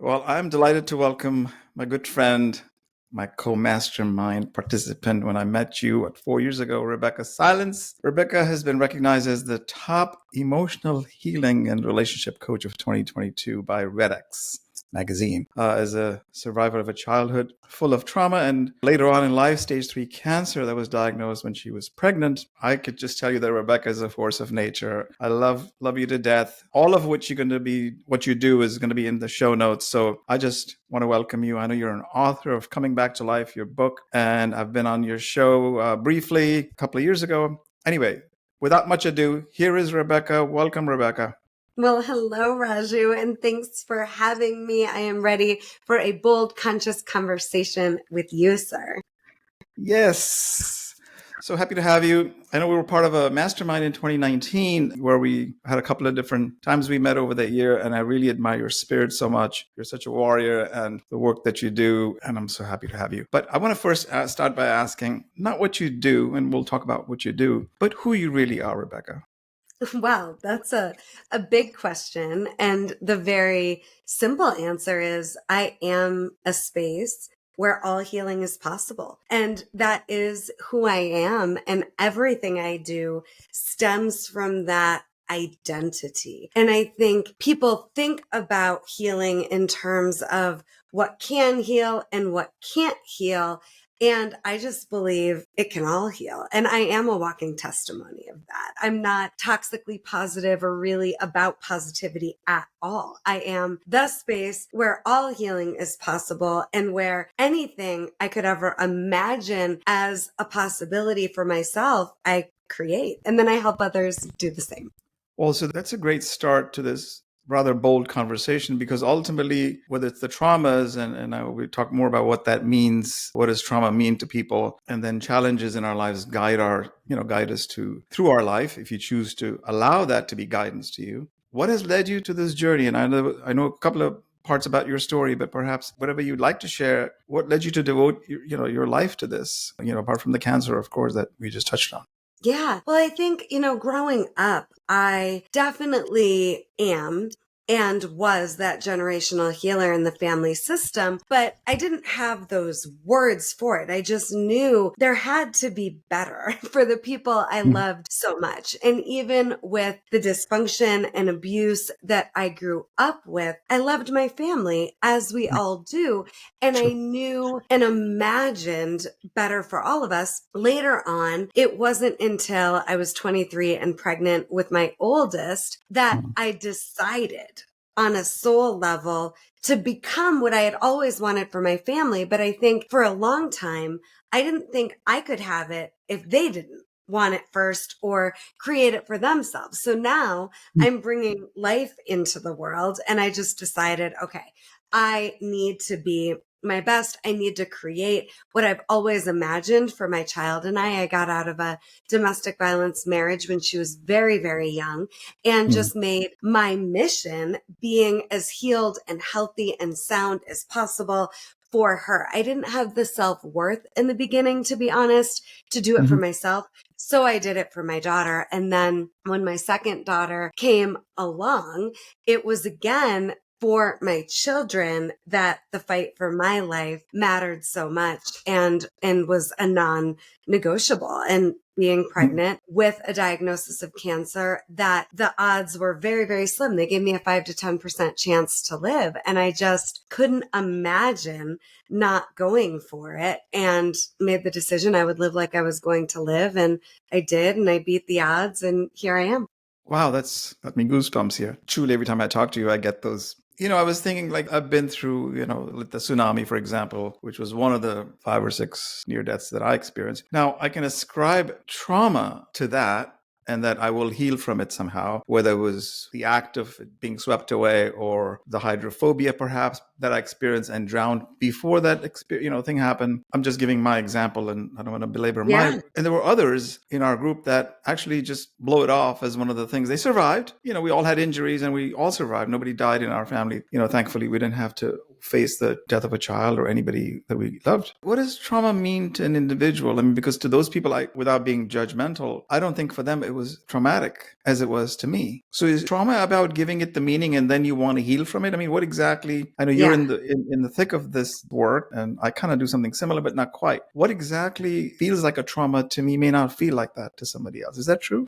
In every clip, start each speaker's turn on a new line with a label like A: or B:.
A: Well, I'm delighted to welcome my good friend, my co-mastermind participant when I met you 4 years ago, Rebeccah Silence. Rebeccah has been recognized as the top emotional healing and relationship coach of 2022 by RedX magazine. As a survivor of a childhood full of trauma and later on in life, stage 3 cancer that was diagnosed when she was pregnant, I could just tell you that Rebeccah is a force of nature. I love you to death. All of which what you do is going to be in the show notes. So I just want to welcome you. I know you're an author of Coming Back to Life, your book, and I've been on your show briefly a couple of years ago. Anyway, without much ado, here is Rebeccah. Welcome, Rebeccah.
B: Well, hello, Raju, and thanks for having me. I am ready for a bold, conscious conversation with you, sir.
A: Yes. So happy to have you. I know we were part of a mastermind in 2019 where we had a couple of different times we met over that year, and I really admire your spirit so much. You're such a warrior and the work that you do, and I'm so happy to have you. But I want to first start by asking not what you do, and we'll talk about what you do, but who you really are, Rebeccah.
B: Wow, that's a big question. And the very simple answer is I am a space where all healing is possible. And that is who I am. And everything I do stems from that identity. And I think people think about healing in terms of what can heal and what can't heal. And I just believe it can all heal. And I am a walking testimony of that. I'm not toxically positive or really about positivity at all. I am the space where all healing is possible and where anything I could ever imagine as a possibility for myself, I create. And then I help others do the same.
A: Well, so that's a great start to this rather bold conversation, because ultimately, whether it's the traumas, and we talk more about what that means, what does trauma mean to people, and then challenges in our lives guide us through our life, if you choose to allow that to be guidance to you. What has led you to this journey? And I know a couple of parts about your story, but perhaps whatever you'd like to share, what led you to devote your life to this, apart from the cancer, of course, that we just touched on.
B: Yeah. Well, I think, growing up, I definitely am and was that generational healer in the family system, but I didn't have those words for it. I just knew there had to be better for the people I loved so much. And even with the dysfunction and abuse that I grew up with, I loved my family, as we all do. And I knew and imagined better for all of us. Later on, it wasn't until I was 23 and pregnant with my oldest that I decided on a soul level to become what I had always wanted for my family. But I think for a long time, I didn't think I could have it if they didn't want it first or create it for themselves. So now I'm bringing life into the world, and I just decided, okay, I need to be my best. I need to create what I've always imagined for my child and I got out of a domestic violence marriage when she was very, very young, and just made my mission being as healed and healthy and sound as possible for her. I didn't have the self-worth in the beginning, to be honest, to do it for myself. So I did it for my daughter. And then when my second daughter came along, it was again for my children that the fight for my life mattered so much and was a non-negotiable. And being pregnant with a diagnosis of cancer, that the odds were very, very slim. They gave me a 5 to 10% chance to live. And I just couldn't imagine not going for it, and made the decision I would live like I was going to live. And I did, and I beat the odds, and here I am.
A: Wow, that's got me goosebumps here. Truly, every time I talk to you, I get those. I was thinking, like, I've been through, the tsunami, for example, which was one of the 5 or 6 near deaths that I experienced. Now, I can ascribe trauma to that, and that I will heal from it somehow, whether it was the act of it being swept away or the hydrophobia, perhaps, that I experienced and drowned before that thing happened. I'm just giving my example, and I don't want to belabor mine. And there were others in our group that actually just blow it off as one of the things. They survived. We all had injuries and we all survived. Nobody died in our family. Thankfully, we didn't have to face the death of a child or anybody that we loved. What does trauma mean to an individual? I mean, because to those people, without being judgmental, I don't think for them it was traumatic as it was to me. So is trauma about giving it the meaning and then you want to heal from it? I mean, what exactly, I know you're
B: Yeah.
A: in the thick of this work, and I kind of do something similar, but not quite. What exactly feels like a trauma to me may not feel like that to somebody else. Is that true?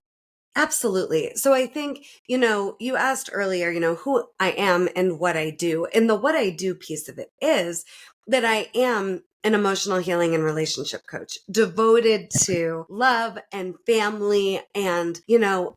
B: Absolutely. So I think, you asked earlier, who I am and what I do. And the what I do piece of it is that I am an emotional healing and relationship coach devoted to love and family and,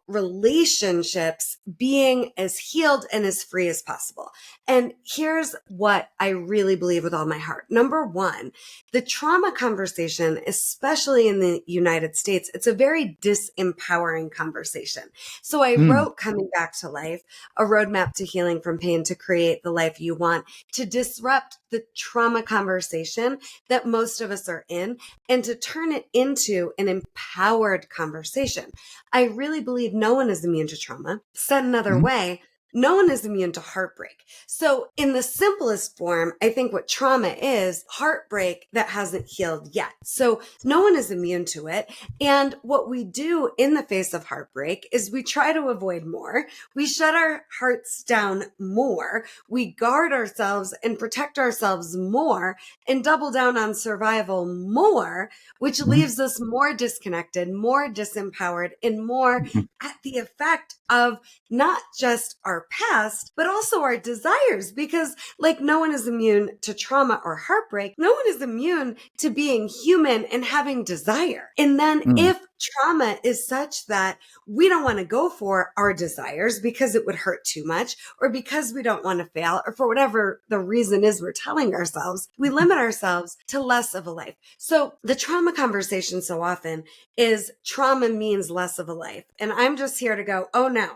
B: relationships being as healed and as free as possible. And here's what I really believe with all my heart. Number one, the trauma conversation, especially in the United States, it's a very disempowering conversation. So I
A: Mm,
B: wrote Coming Back to Life, a roadmap to healing from pain to create the life you want, to disrupt the trauma conversation that most of us are in and to turn it into an empowered conversation. I really believe no one is immune to trauma. Said another
A: mm,
B: way, no one is immune to heartbreak. So in the simplest form, I think what trauma is heartbreak that hasn't healed yet. So no one is immune to it. And what we do in the face of heartbreak is we try to avoid more. We shut our hearts down more. We guard ourselves and protect ourselves more and double down on survival more, which
A: mm,
B: leaves us more disconnected, more disempowered, and more
A: mm,
B: at the effect of not just our past, but also our desires. Because like no one is immune to trauma or heartbreak, no one is immune to being human and having desire. And then
A: mm,
B: if trauma is such that we don't want to go for our desires because it would hurt too much, or because we don't want to fail, or for whatever the reason is we're telling ourselves, we limit ourselves to less of a life. So the trauma conversation so often is trauma means less of a life. And I'm just here to go, oh no.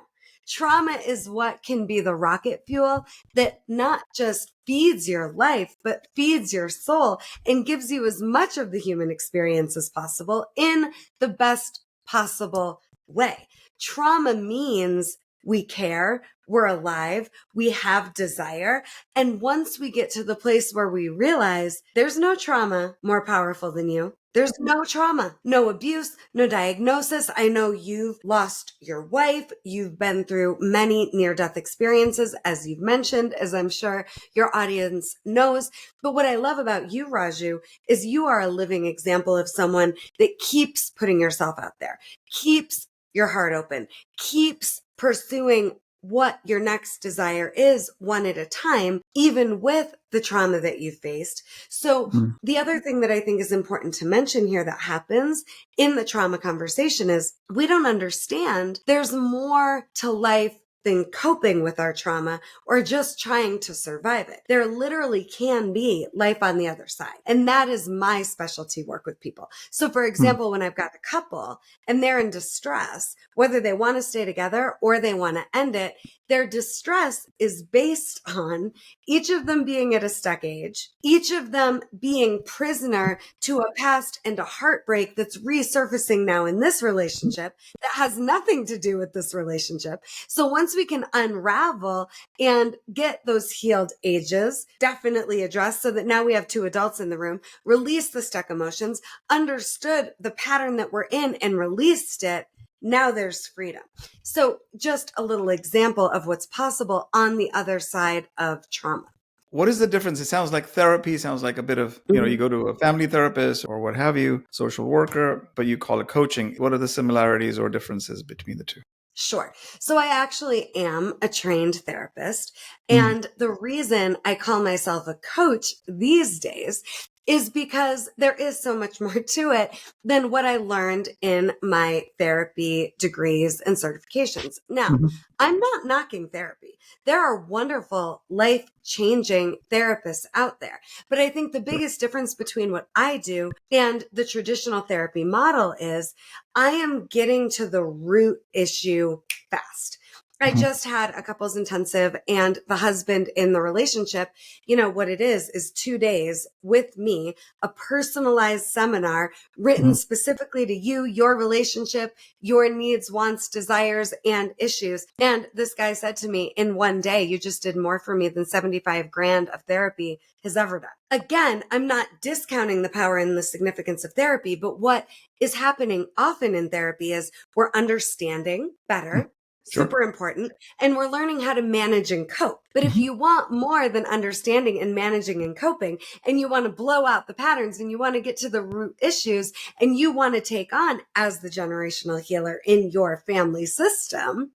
B: Trauma is what can be the rocket fuel that not just feeds your life, but feeds your soul and gives you as much of the human experience as possible in the best possible way. Trauma means we care, we're alive, we have desire. And once we get to the place where we realize there's no trauma more powerful than you, there's no trauma, no abuse, no diagnosis. I know you've lost your wife. You've been through many near-death experiences, as you've mentioned, as I'm sure your audience knows. But what I love about you, Raju, is you are a living example of someone that keeps putting yourself out there, keeps your heart open, keeps pursuing what your next desire is one at a time, even with the trauma that you faced. So
A: mm.
B: the other thing that I think is important to mention here that happens in the trauma conversation is we don't understand there's more to life than coping with our trauma or just trying to survive it. There literally can be life on the other side. And that is my specialty work with people. So for
A: Mm,
B: example, when I've got a couple and they're in distress, whether they want to stay together or they want to end it, their distress is based on each of them being at a stuck age, each of them being prisoner to a past and a heartbreak that's resurfacing now in this relationship that has nothing to do with this relationship. So once we can unravel and get those healed ages definitely addressed so that now we have two adults in the room, release the stuck emotions, understood the pattern that we're in and released it, now there's freedom. So just a little example of what's possible on the other side of trauma.
A: What is the difference? It sounds like therapy, sounds like a bit of, you go to a family therapist or what have you, social worker, but you call it coaching. What are the similarities or differences between the two?
B: Sure. So I actually am a trained therapist.
A: Mm,
B: And the reason I call myself a coach these days is because there is so much more to it than what I learned in my therapy degrees and certifications. Now,
A: mhm,
B: I'm not knocking therapy. There are wonderful, life-changing therapists out there. But I think the biggest difference between what I do and the traditional therapy model is I am getting to the root issue fast. I just had a couples intensive, and the husband in the relationship, what it is 2 days with me, a personalized seminar written specifically to you, your relationship, your needs, wants, desires, and issues. And this guy said to me, in one day, you just did more for me than 75 grand of therapy has ever done. Again, I'm not discounting the power and the significance of therapy, but what is happening often in therapy is we're understanding better.
A: Sure.
B: Super important. And we're learning how to manage and cope. But if you want more than understanding and managing and coping, and you want to blow out the patterns, and you want to get to the root issues, and you want to take on, as the generational healer in your family system,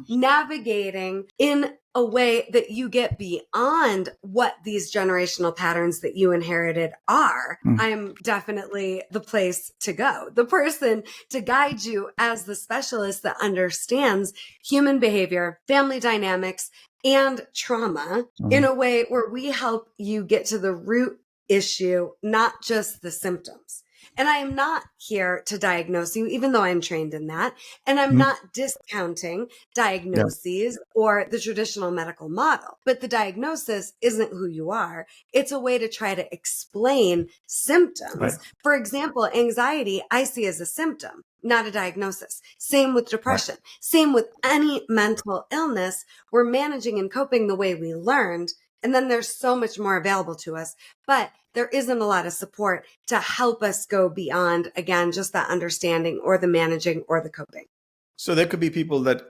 B: navigating in a way that you get beyond what these generational patterns that you inherited are, I'm definitely the place to go, the person to guide you as the specialist that understands human behavior, family dynamics, and trauma in a way where we help you get to the root issue, not just the symptoms. And I am not here to diagnose you, even though I'm trained in that. And I'm not discounting diagnoses or the traditional medical model. But the diagnosis isn't who you are. It's a way to try to explain symptoms.
A: Right.
B: For example, anxiety, I see as a symptom, not a diagnosis. Same with depression. Right. Same with any mental illness. We're managing and coping the way we learned. And then there's so much more available to us. But there isn't a lot of support to help us go beyond, again, just that understanding or the managing or the coping.
A: So there could be people that,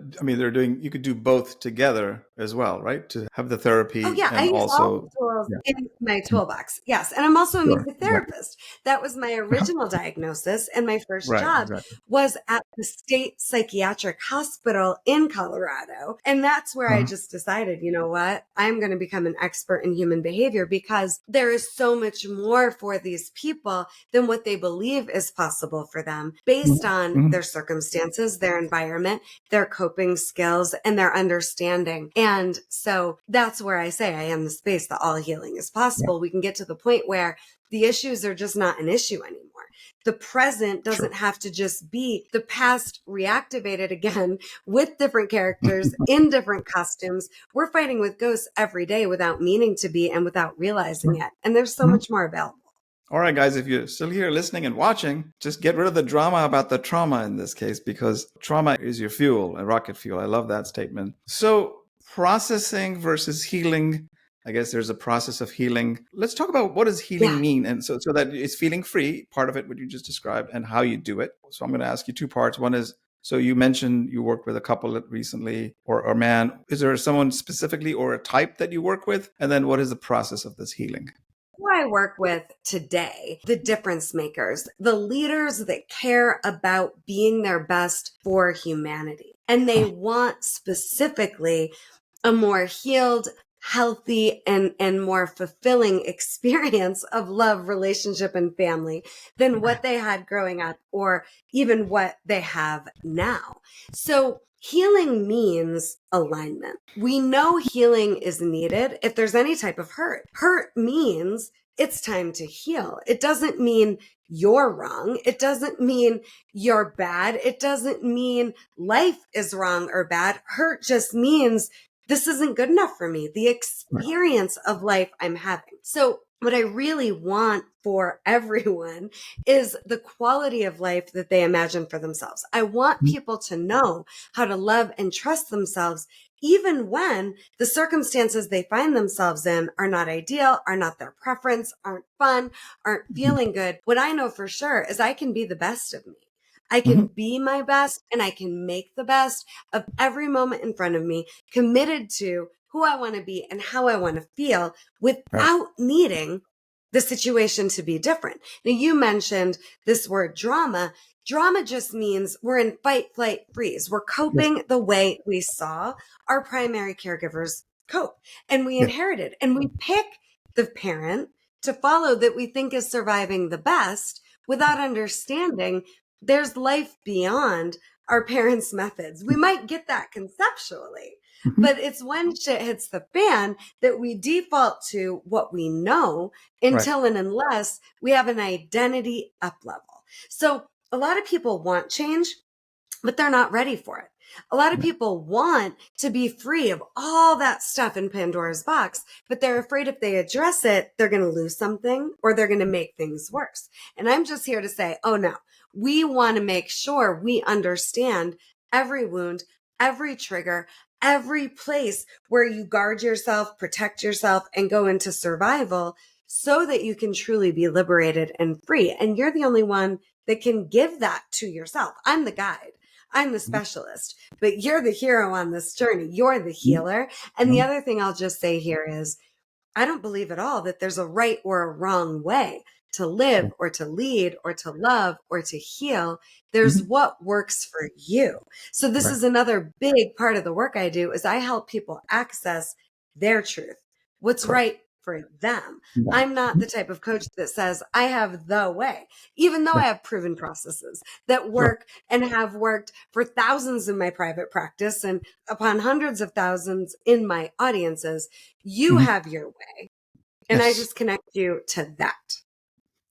A: you could do both together as well, right? To have the therapy.
B: Oh, yeah.
A: And
B: I use
A: also,
B: all the tools in my toolbox. Yes. And I'm also a music therapist. That was my original diagnosis. And my first job was at the state psychiatric hospital in Colorado. And that's where I just decided, you know what? I'm going to become an expert in human behavior, because there is so much more for these people than what they believe is possible for them based on their circumstances, their environment, their coping skills, and their understanding. And so that's where I say I am the space that all healing is possible. We can get to the point where the issues are just not an issue anymore. The present doesn't have to just be the past reactivated again with different characters in different costumes. We're fighting with ghosts every day without meaning to be and without realizing it. And there's so much more available.
A: All right, guys, if you're still here listening and watching, just get rid of the drama about the trauma in this case, because trauma is your fuel, a rocket fuel. I love that statement. So processing versus healing. I guess there's a process of healing. Let's talk about what does healing mean? And so that it's feeling free, part of it, what you just described, and how you do it. So I'm going to ask you two parts. One is, so you mentioned you worked with a couple recently, or a man. Is there someone specifically or a type that you work with? And then what is the process of this healing?
B: Who I work with today, the difference makers, the leaders that care about being their best for humanity. And they want specifically a more healed, healthy, and more fulfilling experience of love, relationship, and family than what they had growing up, or even what they have now. So healing means alignment. We know healing is needed if there's any type of hurt. Hurt means it's time to heal. It doesn't mean you're wrong. It doesn't mean you're bad. It doesn't mean life is wrong or bad. Hurt just means this isn't good enough for me, the experience of life I'm having. So what I really want for everyone is the quality of life that they imagine for themselves. I want people to know how to love and trust themselves, even when the circumstances they find themselves in are not ideal, are not their preference, aren't fun, aren't feeling good. What I know for sure is I can be the best of me. I can be my best, and I can make the best of every moment in front of me, committed to who I want to be and how I want to feel without needing the situation to be different. Now, you mentioned this word drama. Drama just means we're in fight, flight, freeze. We're coping the way we saw our primary caregivers cope, and we inherited, and we pick the parent to follow that we think is surviving the best without understanding there's life beyond our parents' methods. We might get that conceptually, but it's when shit hits the fan that we default to what we know until and unless we have an identity up level. So a lot of people want change, but they're not ready for it. A lot of people want to be free of all that stuff in Pandora's box, but they're afraid if they address it, they're going to lose something or they're going to make things worse. And I'm just here to say, oh no, we want to make sure we understand every wound, every trigger, every place where you guard yourself, protect yourself, and go into survival so that you can truly be liberated and free. And you're the only one that can give that to yourself. I'm the guide. I'm the specialist, but you're the hero on this journey. You're the healer. And the other thing I'll just say here is I don't believe at all that there's a right or a wrong way to live or to lead or to love or to heal. There's what works for you. So this is another big part of the work I do is I help people access their truth. What's right for them. I'm not the type of coach that says I have the way, even though I have proven processes that work and have worked for thousands in my private practice and upon hundreds of thousands in my audiences. You have your way. And I just connect you to that.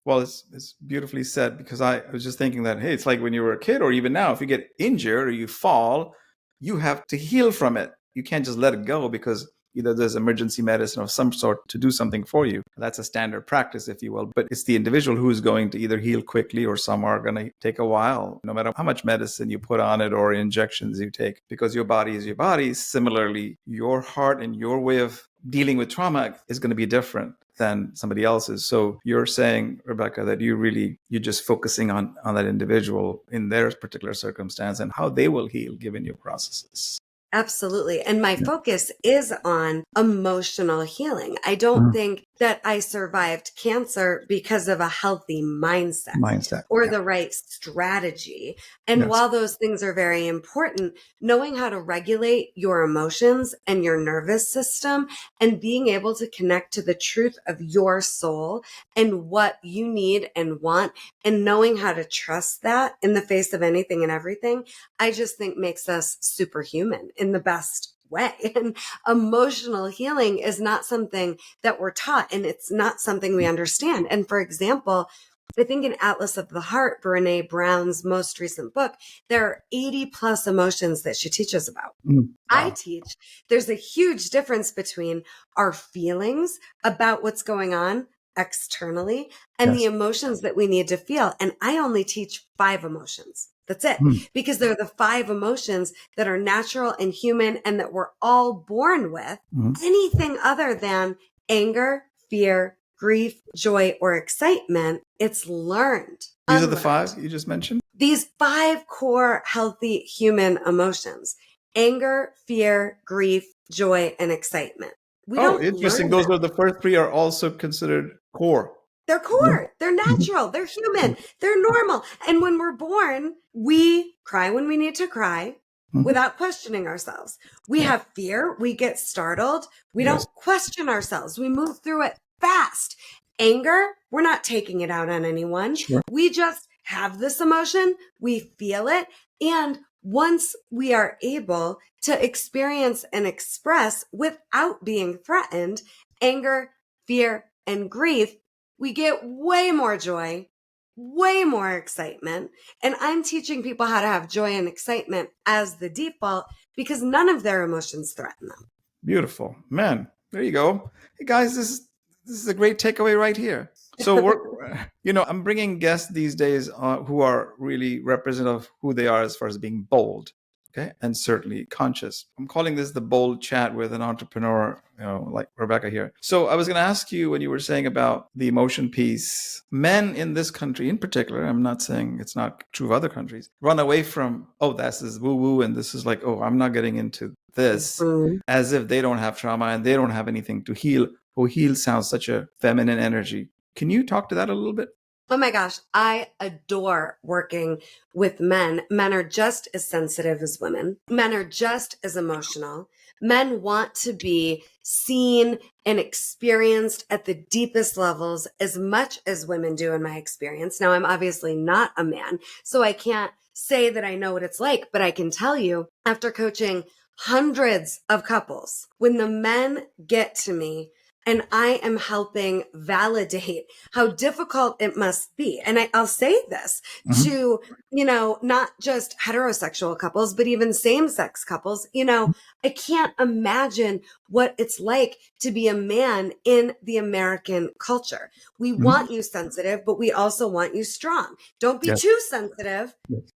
A: Well, it's beautifully said, because I was just thinking that, hey, it's like when you were a kid, or even now, if you get injured or you fall, you have to heal from it. You can't just let it go because either there's emergency medicine of some sort to do something for you. That's a standard practice, if you will. But it's the individual who is going to either heal quickly or some are going to take a while, no matter how much medicine you put on it or injections you take, because your body is your body. Similarly, your heart and your way of dealing with trauma is going to be different than somebody else's. So you're saying, Rebeccah, that you're just focusing on that individual in their particular circumstance and how they will heal given your processes.
B: Absolutely. And my focus is on emotional healing. I don't think that I survived cancer because of a healthy mindset or the right strategy. And while those things are very important, knowing how to regulate your emotions and your nervous system and being able to connect to the truth of your soul and what you need and want, and knowing how to trust that in the face of anything and everything, I just think makes us superhuman in the best way. And emotional healing is not something that we're taught, and it's not something we understand. And for example, I think in Atlas of the Heart, Brené Brown's most recent book, there are 80 plus emotions that she teaches about. I teach there's a huge difference between our feelings about what's going on externally and the emotions that we need to feel. And I only teach 5 emotions. That's it. Because they're the 5 emotions that are natural and human and that we're all born with. Anything other than anger, fear, grief, joy, or excitement, it's learned.
A: These are the 5 you just mentioned?
B: These 5 core healthy human emotions: anger, fear, grief, joy, and excitement.
A: Interesting. Those are the first 3 are also considered core.
B: They're core. They're natural. They're human. They're normal. And when we're born, we cry when we need to cry without questioning ourselves. We have fear. We get startled. We don't question ourselves. We move through it fast. Anger, we're not taking it out on anyone. We just have this emotion. We feel it. And once we are able to experience and express without being threatened, anger, fear, and grief, we get way more joy, way more excitement. And I'm teaching people how to have joy and excitement as the default because none of their emotions threaten them.
A: Beautiful. Man, there you go. Hey guys, this is a great takeaway right here. So I'm bringing guests these days who are really representative of who they are as far as being bold, okay, and certainly conscious. I'm calling this the bold chat with an entrepreneur, like Rebeccah here. So I was going to ask you, when you were saying about the emotion piece, men in this country in particular, I'm not saying it's not true of other countries, run away from, this is woo-woo, and this is like, I'm not getting into this, as if they don't have trauma and they don't have anything to heal. Heal sounds such a feminine energy. Can you talk to that a little bit?
B: Oh my gosh, I adore working with men. Men are just as sensitive as women. Men are just as emotional. Men want to be seen and experienced at the deepest levels as much as women do, in my experience. Now, I'm obviously not a man, so I can't say that I know what it's like, but I can tell you, after coaching hundreds of couples, when the men get to me and I am helping validate how difficult it must be. And I'll say this to, not just heterosexual couples, but even same-sex couples. I can't imagine what it's like to be a man in the American culture. We want you sensitive, but we also want you strong. Don't be too sensitive.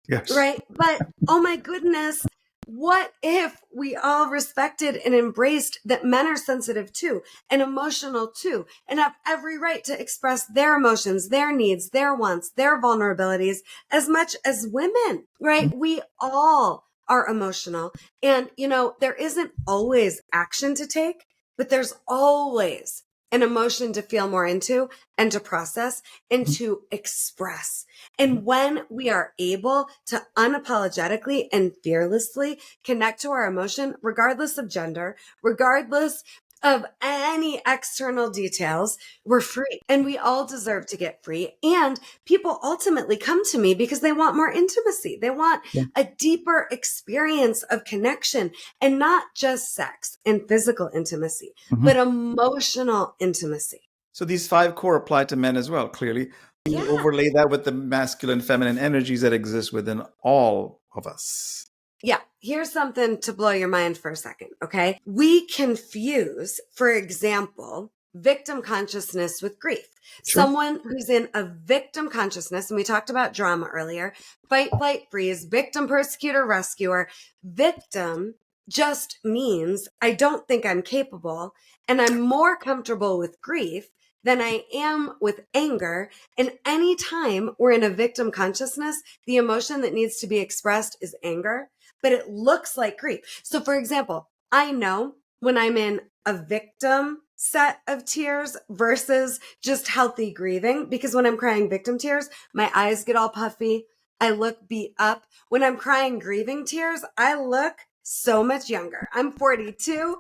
A: Yes.
B: Right. But oh my goodness, what if we all respected and embraced that men are sensitive too and emotional too and have every right to express their emotions, their needs, their wants, their vulnerabilities as much as women, right? We all are emotional. And, there isn't always action to take, but there's always an emotion to feel more into and to process and to express. And when we are able to unapologetically and fearlessly connect to our emotion, regardless of gender, regardless of any external details, we're free, and we all deserve to get free. And people ultimately come to me because they want more intimacy. They want a deeper experience of connection, and not just sex and physical intimacy, but emotional intimacy.
A: So these 5 core apply to men as well, clearly. You overlay that with the masculine, feminine energies that exist within all of us.
B: Yeah. Here's something to blow your mind for a second. Okay. We confuse, for example, victim consciousness with grief.
A: Sure.
B: Someone who's in a victim consciousness, and we talked about drama earlier, fight, flight, freeze, victim, persecutor, rescuer. Victim just means I don't think I'm capable, and I'm more comfortable with grief than I am with anger. And anytime we're in a victim consciousness, the emotion that needs to be expressed is anger, but it looks like grief. So for example, I know when I'm in a victim set of tears versus just healthy grieving, because when I'm crying victim tears, my eyes get all puffy. I look beat up. When I'm crying grieving tears, I look so much younger. I'm 42.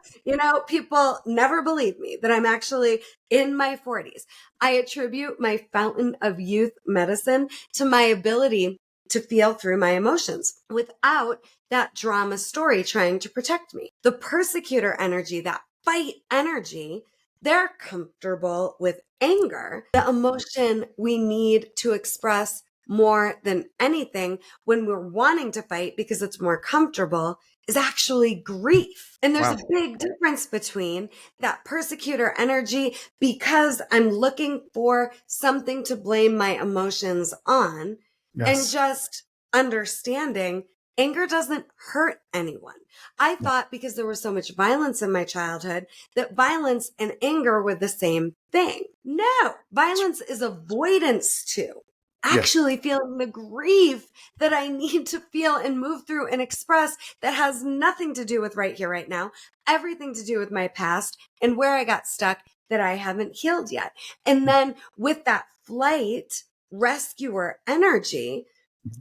B: People never believe me that I'm actually in my 40s. I attribute my fountain of youth medicine to my ability to feel through my emotions without that drama story trying to protect me. The persecutor energy, that fight energy, they're comfortable with anger, the emotion we need to express more than anything when we're wanting to fight because it's more comfortable, is actually grief. And there's a big difference between that persecutor energy because I'm looking for something to blame my emotions on, and just understanding anger doesn't hurt anyone. I thought because there was so much violence in my childhood that violence and anger were the same thing. No, violence is avoidance too. Actually feeling the grief that I need to feel and move through and express that has nothing to do with right here, right now, everything to do with my past and where I got stuck that I haven't healed yet. And then with that flight rescuer energy,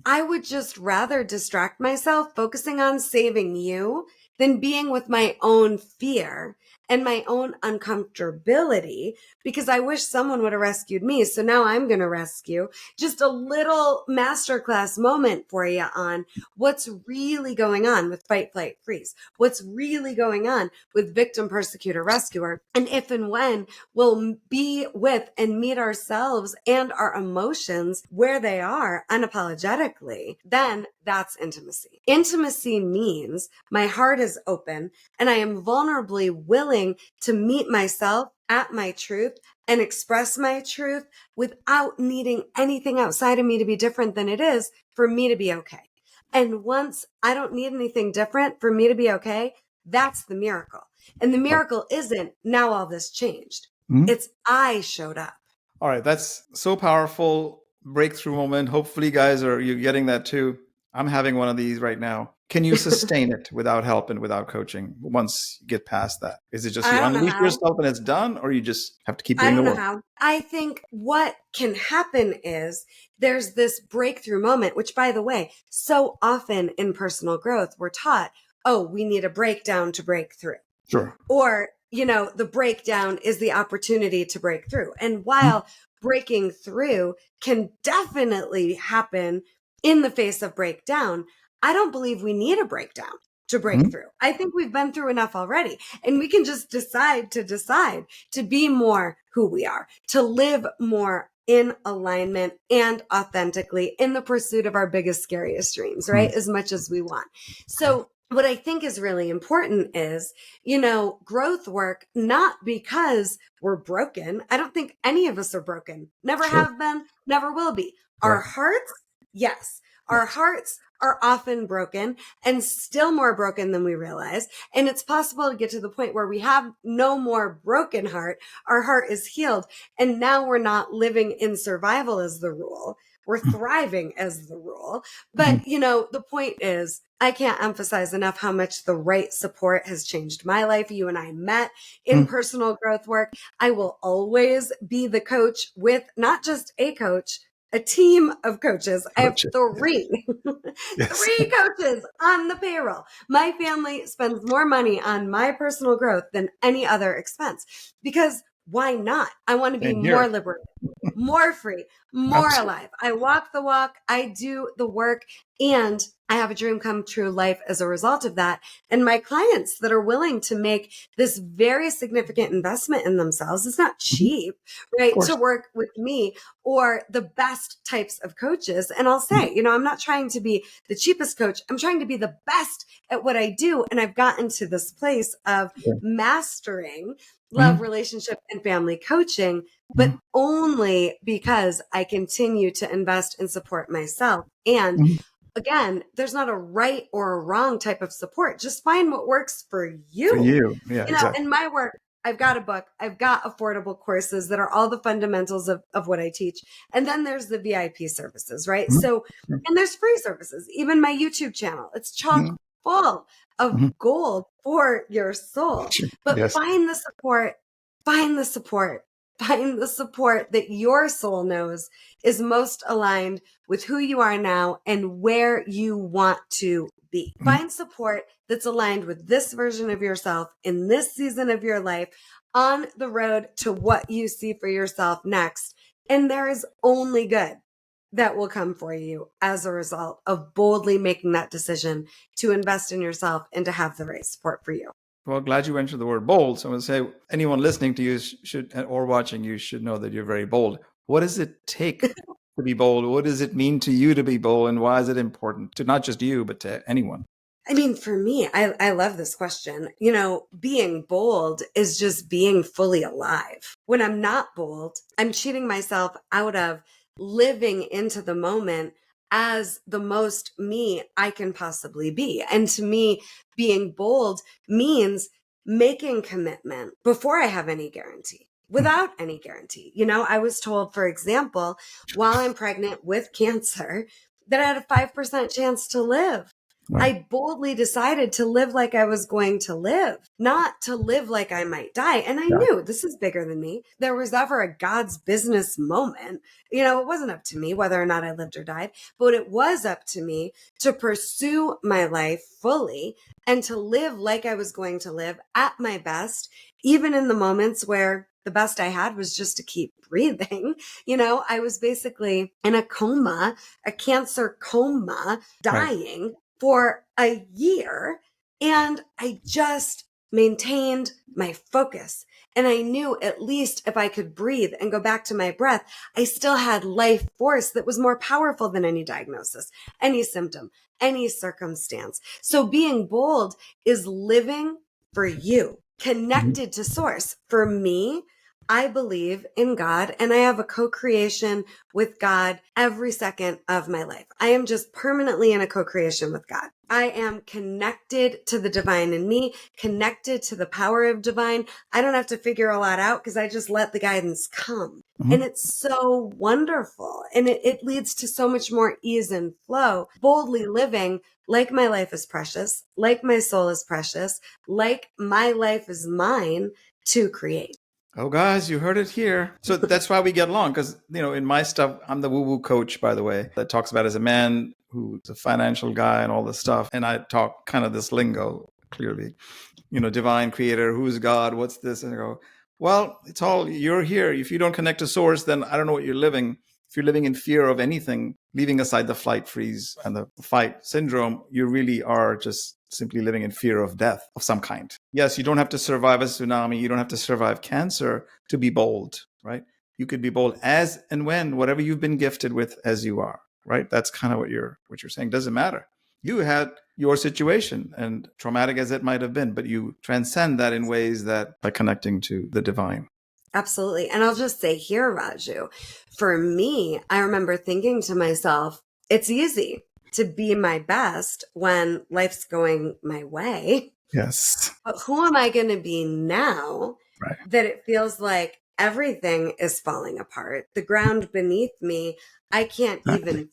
B: I would just rather distract myself focusing on saving you than being with my own fear and my own uncomfortability, because I wish someone would have rescued me. So now I'm going to rescue. Just a little masterclass moment for you on what's really going on with fight, flight, freeze. What's really going on with victim, persecutor, rescuer. And if and when we'll be with and meet ourselves and our emotions where they are unapologetically, then that's intimacy. Intimacy means my heart is open and I am vulnerably willing to meet myself at my truth and express my truth without needing anything outside of me to be different than it is for me to be okay. And once I don't need anything different for me to be okay, that's the miracle. And the miracle isn't now all this changed. It's I showed up.
A: All right. That's so powerful. Breakthrough moment. Hopefully, guys, you're getting that too. I'm having one of these right now. Can you sustain it without help and without coaching once you get past that? Is it just you unleash yourself and it's done, or you just have to keep doing the work?
B: I don't know how. I think what can happen is there's this breakthrough moment, which, by the way, so often in personal growth, we're taught, oh, we need a breakdown to break through.
A: Sure.
B: Or, the breakdown is the opportunity to break through. And while breaking through can definitely happen in the face of breakdown, I don't believe we need a breakdown. to break through. I think we've been through enough already, and we can just decide to be more who we are, to live more in alignment and authentically in the pursuit of our biggest, scariest dreams, right? As much as we want. So what I think is really important is, growth work, not because we're broken. I don't think any of us are broken. Never have been, never will be. Our hearts, yes. Our hearts are often broken and still more broken than we realize. And it's possible to get to the point where we have no more broken heart. Our heart is healed. And now we're not living in survival as the rule. We're thriving as the rule. But, the point is, I can't emphasize enough how much the right support has changed my life. You and I met in personal growth work. I will always be the coach with not just a coach, a team of coaches. I have three, three coaches on the payroll. My family spends more money on my personal growth than any other expense, because why not? I want to be more liberated, more free, more alive. I walk the walk. I do the work, and I have a dream come true life as a result of that. And my clients that are willing to make this very significant investment in themselves, it's not cheap, right? To work with me or the best types of coaches. And I'll say, I'm not trying to be the cheapest coach. I'm trying to be the best at what I do. And I've gotten to this place of mastering love, relationship, and family coaching, but only because I continue to invest and support myself. And again, there's not a right or a wrong type of support. Just find what works for you.
A: For you. Yeah, exactly.
B: In my work, I've got a book. I've got affordable courses that are all the fundamentals of what I teach. And then there's the VIP services, right? So, and there's free services. Even my YouTube channel, it's chock full of gold for your soul. But find the support, find the support. Find the support that your soul knows is most aligned with who you are now and where you want to be. Find support that's aligned with this version of yourself in this season of your life on the road to what you see for yourself next. And there is only good that will come for you as a result of boldly making that decision to invest in yourself and to have the right support for you.
A: Well, glad you mentioned the word bold. So I'm going to say anyone listening to you should, or watching you, should know that you're very bold. What does it take to be bold? What does it mean to you to be bold? And why is it important to not just you, but to anyone?
B: I mean, for me, I love this question. Being bold is just being fully alive. When I'm not bold, I'm cheating myself out of living into the moment as the most me I can possibly be. And to me, being bold means making commitment before I have any guarantee, without any guarantee. I was told, for example, while I'm pregnant with cancer, that I had a 5% chance to live. Right. I boldly decided to live like I was going to live, not to live like I might die. And I knew this is bigger than me. There was ever a God's business moment. It wasn't up to me whether or not I lived or died, but it was up to me to pursue my life fully and to live like I was going to live at my best, even in the moments where the best I had was just to keep breathing. I was basically in a coma, a cancer coma, dying for a year. And I just maintained my focus. And I knew at least if I could breathe and go back to my breath, I still had life force that was more powerful than any diagnosis, any symptom, any circumstance. So being bold is living for you, connected to source. For me, I believe in God, and I have a co-creation with God every second of my life. I am just permanently in a co-creation with God. I am connected to the divine in me, connected to the power of divine. I don't have to figure a lot out because I just let the guidance come. And it's so wonderful. And it leads to so much more ease and flow, boldly living like my life is precious, like my soul is precious, like my life is mine to create.
A: Oh, guys, you heard it here. So that's why we get along. Because, in my stuff, I'm the woo-woo coach, by the way, that talks about as a man who's a financial guy and all this stuff. And I talk kind of this lingo, clearly, divine creator, who's God, what's this? And I go, well, it's all, you're here. If you don't connect to source, then I don't know what you're living. If you're living in fear of anything, leaving aside the flight freeze and the fight syndrome, you really are just simply living in fear of death of some kind. Yes, you don't have to survive a tsunami. You don't have to survive cancer to be bold, right? You could be bold as and when, whatever you've been gifted with as you are, right? That's kind of what you're saying. Doesn't matter. You had your situation, and traumatic as it might have been, but you transcend that in ways that by connecting to the divine.
B: Absolutely. And I'll just say here, Raju, for me, I remember thinking to myself, it's easy to be my best when life's going my way.
A: Yes.
B: But who am I going to be now
A: Right.
B: that it feels like everything is falling apart? The ground beneath me, I can't even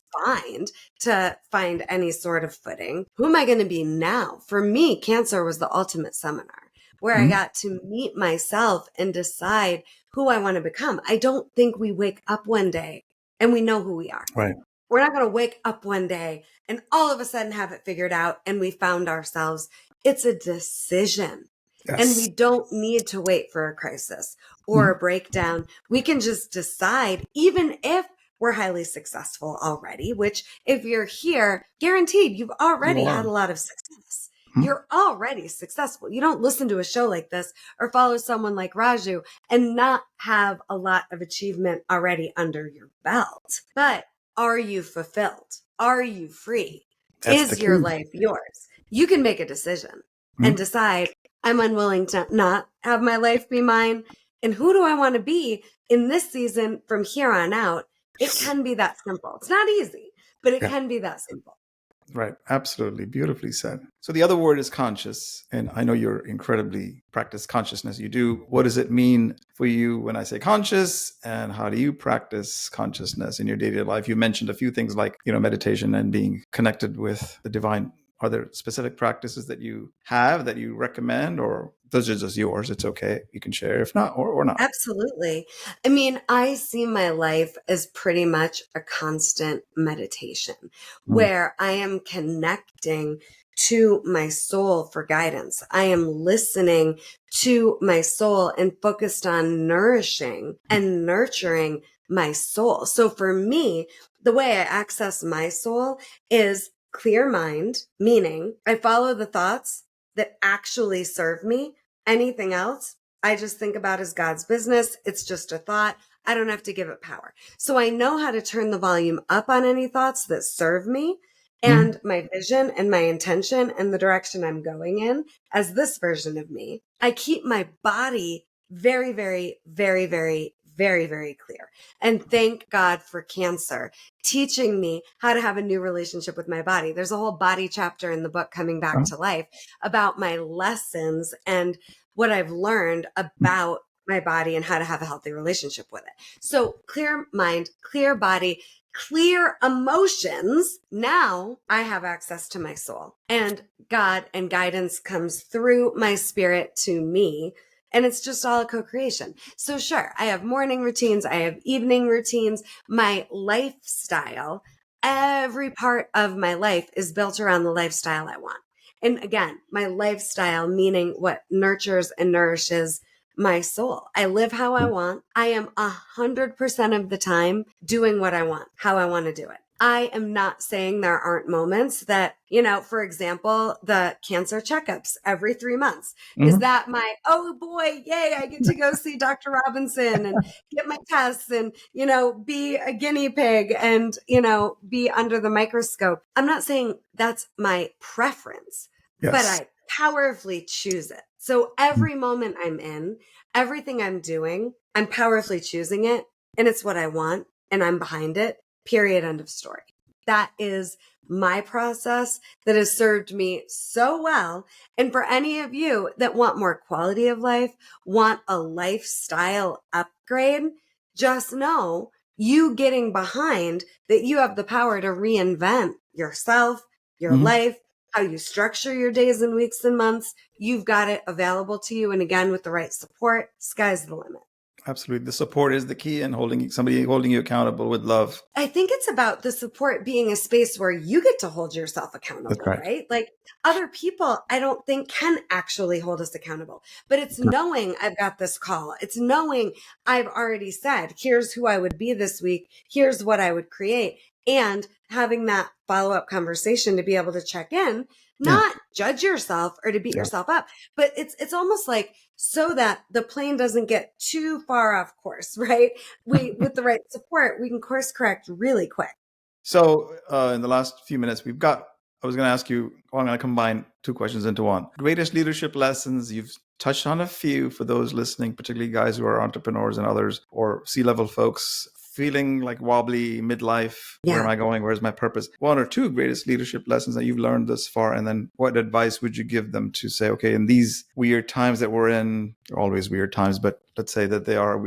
B: find any sort of footing. Who am I going to be now? For me, cancer was the ultimate seminar where I got to meet myself and decide who I want to become. I don't think we wake up one day and we know who we are.
A: Right.
B: We're not going to wake up one day and all of a sudden have it figured out and we found ourselves. It's a decision.
A: Yes.
B: And we don't need to wait for a crisis or a breakdown. We can just decide, even if we're highly successful already, which if you're here, guaranteed you've already had a lot of success. You're already successful. You don't listen to a show like this or follow someone like Raju and not have a lot of achievement already under your belt. But are you fulfilled? Are you free? Is your life yours? You can make a decision and decide, I'm unwilling to not have my life be mine. And who do I want to be in this season from here on out? It can be that simple. It's not easy, but it can be that simple.
A: Right. Absolutely. Beautifully said. So the other word is conscious. And I know you're incredibly practice consciousness. You do. What does it mean for you when I say conscious? And how do you practice consciousness in your daily life? You mentioned a few things like, meditation and being connected with the divine. Are there specific practices that you have that you recommend, or those are just yours? It's okay. You can share if not, or not.
B: Absolutely. I mean, I see my life as pretty much a constant meditation where I am connecting to my soul for guidance. I am listening to my soul and focused on nourishing and nurturing my soul. So for me, the way I access my soul is clear mind, meaning I follow the thoughts that actually serve me. Anything else, I just think about as God's business. It's just a thought. I don't have to give it power. So I know how to turn the volume up on any thoughts that serve me and my vision and my intention and the direction I'm going in as this version of me. I keep my body very, very, very, very, very, very clear. And thank God for cancer teaching me how to have a new relationship with my body. There's a whole body chapter in the book, Coming Back to Life, about my lessons and what I've learned about my body and how to have a healthy relationship with it. So clear mind, clear body, clear emotions. Now I have access to my soul, and God and guidance comes through my spirit to me. And it's just all a co-creation. So sure, I have morning routines. I have evening routines. My lifestyle, every part of my life is built around the lifestyle I want. And again, my lifestyle, meaning what nurtures and nourishes my soul. I live how I want. I am 100% of the time doing what I want, how I want to do it. I am not saying there aren't moments that, for example, the cancer checkups every 3 months. Is that my, oh boy, yay, I get to go see Dr. Robinson and get my tests and, be a guinea pig and, be under the microscope. I'm not saying that's my preference, but I powerfully choose it. So every moment I'm in, everything I'm doing, I'm powerfully choosing it, and it's what I want, and I'm behind it. Period. End of story. That is my process that has served me so well. And for any of you that want more quality of life, want a lifestyle upgrade, just know you getting behind that you have the power to reinvent yourself, your life, how you structure your days and weeks and months. You've got it available to you. And again, with the right support, sky's the limit.
A: Absolutely. The support is the key, and somebody holding you accountable with love.
B: I think it's about the support being a space where you get to hold yourself accountable, right? Like other people, I don't think can actually hold us accountable, but it's knowing I've got this call. It's knowing I've already said, here's who I would be this week. Here's what I would create. And having that follow-up conversation to be able to check in not judge yourself or to beat yourself up, but it's almost like so that the plane doesn't get too far off course, right? With the right support, we can course correct really quick.
A: So in the last few minutes, I was going to ask you, I'm going to combine two questions into one. Greatest leadership lessons. You've touched on a few for those listening, particularly guys who are entrepreneurs and others, or C-level folks feeling like wobbly midlife. Where am I going? Where's my purpose? One or two greatest leadership lessons that you've learned thus far. And then what advice would you give them to say, okay, in these weird times that we're in, they're always weird times, but let's say that they are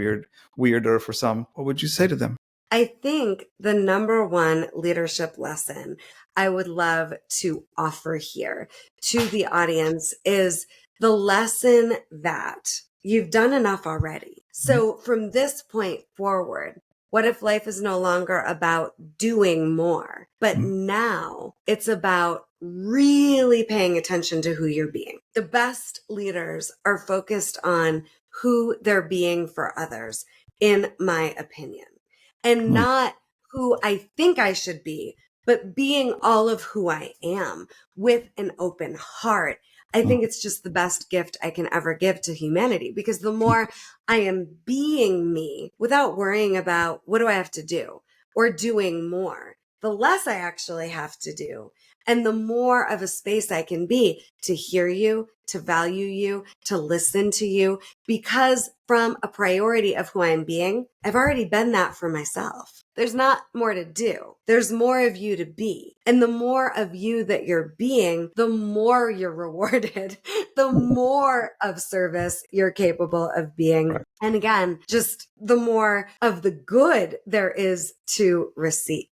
A: weirder for some. What would you say to them?
B: I think the number one leadership lesson I would love to offer here to the audience is the lesson that you've done enough already. So from this point forward, what if life is no longer about doing more, but now it's about really paying attention to who you're being? The best leaders are focused on who they're being for others, in my opinion. And not who I think I should be, but being all of who I am with an open heart. I think it's just the best gift I can ever give to humanity, because the more I am being me without worrying about what do I have to do or doing more, the less I actually have to do. And the more of a space I can be to hear you, to value you, to listen to you, because from a priority of who I'm being, I've already been that for myself. There's not more to do. There's more of you to be. And the more of you that you're being, the more you're rewarded, the more of service you're capable of being.
A: Right.
B: And again, just the more of the good there is to receive.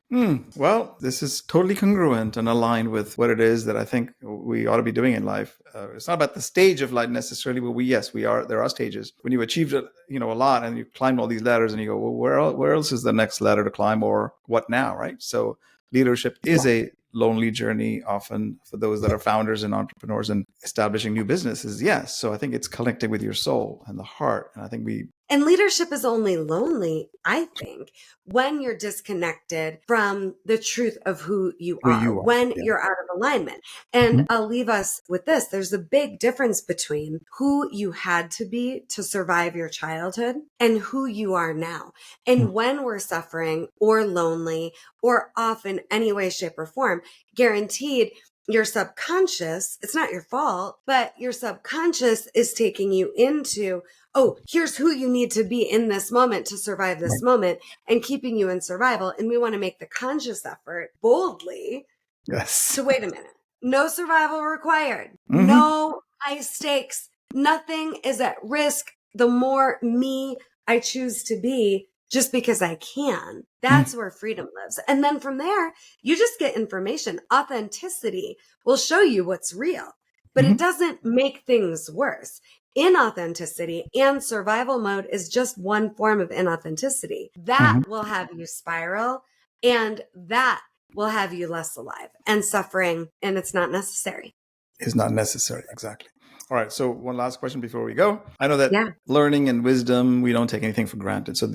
A: Well, this is totally congruent and aligned with what it is that I think we ought to be doing in life. It's not about the stage of life necessarily, but there are stages. When you achieved a lot and you climbed all these ladders and you go, well, where else is the next ladder to climb, or what now, right? So leadership is a lonely journey often for those that are founders and entrepreneurs and establishing new businesses. Yes. So I think it's connecting with your soul and the heart. And I think
B: And leadership is only lonely, I think, when you're disconnected from the truth of who you are, when you're out of alignment. And I'll leave us with this. There's a big difference between who you had to be to survive your childhood and who you are now. And when we're suffering or lonely or off in any way, shape, or form, guaranteed your subconscious, it's not your fault, but your subconscious is taking you into, oh, here's who you need to be in this moment to survive this moment, and keeping you in survival. And we want to make the conscious effort boldly to wait a minute. No survival required. No high stakes. Nothing is at risk. The more me I choose to be, just because I can, that's where freedom lives. And then from there, you just get information. Authenticity will show you what's real, but it doesn't make things worse. Inauthenticity and survival mode is just one form of inauthenticity. That will have you spiral, and that will have you less alive and suffering, and it's not necessary.
A: It's not necessary. Exactly. All right. So one last question before we go. I know that learning and wisdom, we don't take anything for granted. So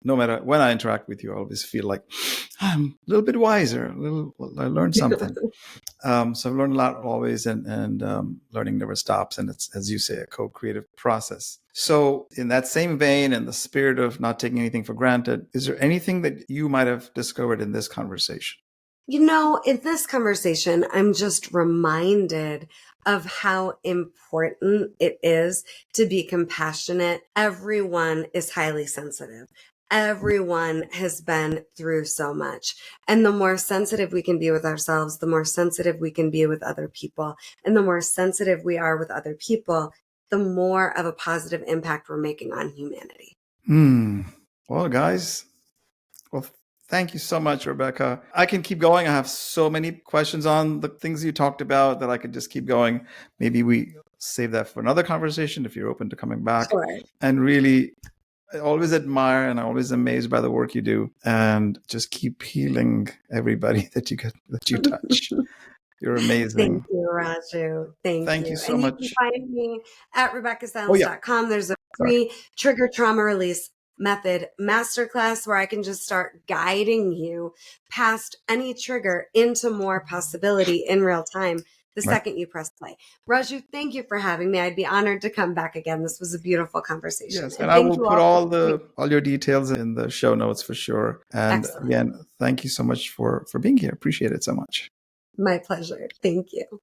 A: no matter when I interact with you, I always feel like I'm a little bit wiser. I learned something. So I've learned a lot always, and learning never stops. And it's, as you say, a co-creative process. So in that same vein, and the spirit of not taking anything for granted, is there anything that you might have discovered in this conversation?
B: In this conversation, I'm just reminded of how important it is to be compassionate. Everyone is highly sensitive. Everyone has been through so much. And the more sensitive we can be with ourselves, the more sensitive we can be with other people. And the more sensitive we are with other people, the more of a positive impact we're making on humanity.
A: Well, guys, thank you so much, Rebeccah. I can keep going. I have so many questions on the things you talked about that I could just keep going. Maybe we save that for another conversation if you're open to coming back.
B: Sure.
A: And really, I always admire and I'm always amazed by the work you do, and just keep healing everybody that you touch. You're amazing.
B: Thank you, Raju. Thank you
A: so
B: and
A: much.
B: You can find me at RebeccahSilence.com. There's a free trigger trauma release method masterclass where I can just start guiding you past any trigger into more possibility in real time the
A: Right.
B: second you press play. Raju, thank you for having me. I'd be honored to come back again. This was a beautiful conversation.
A: Yes,
B: And
A: and I
B: thank
A: will
B: you
A: put
B: all for
A: all your details in the show notes for sure. And
B: excellent.
A: again, thank you so much for being here. Appreciate it so much.
B: My pleasure. Thank you.